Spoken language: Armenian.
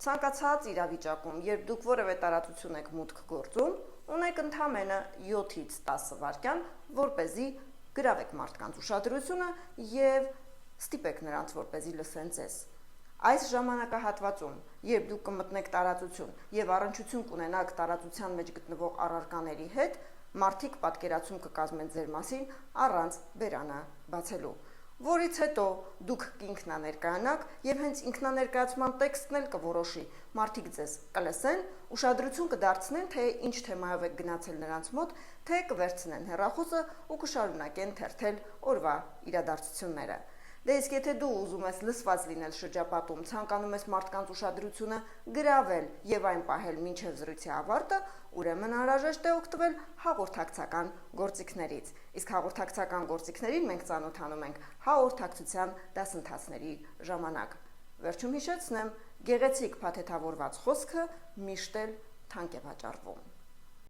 Ցանկացած իրավիճակում, երբ դուք որևէ տարածություն եք մուտք գործում, ունեք ընդամենը 7-ից 10 վայրկյան, որպեսզի գրավեք մարդկանց ուշադրությունը եւ ստիպեք նրանց, որպեսզի լսեն ձեզ։ Այս ժամանակահատվածում, երբ դուք կմտնեք տարածություն եւ առնչություն կունենաք տարածության մեջ գտնվող առարկաների հետ, մարդիկ պատկերացում կկազմեն ձեր մասին առանց բերանը բացելու, որից հետո դուք կինքնաներկայանաք եւ հենց ինքնաներկայացման տեքստն էլ կորոշի, մարդիկ ձեզ կլսեն, ուշադրություն կդարձնեն, թե ինչ թեմայով եք գնացել նրանց մոտ, թե կվերցնեն հեռախոսը ու կշարունակեն թերթել օրվա իրադարձությունները։ Դե իսկ եթե դու ուզում ես լսված լինել շրջապատում, ցանկանում ես մարդկանց ուշադրությունը գրավել եւ այն պահել մինչեւ զրույցի ավարտը, ուրեմն անհրաժեշտ է օգտվել հաղորդակցական գործիքներից։ Իսկ հաղորդակցական գործիքներին մենք ծանոթանում ենք հաղորդակցության դասընթացների ժամանակ։ Վերջում հիշեցնեմ, գեղեցիկ փաթեթավորված խոսքը միշտ էլ թանկ է վաճառվում։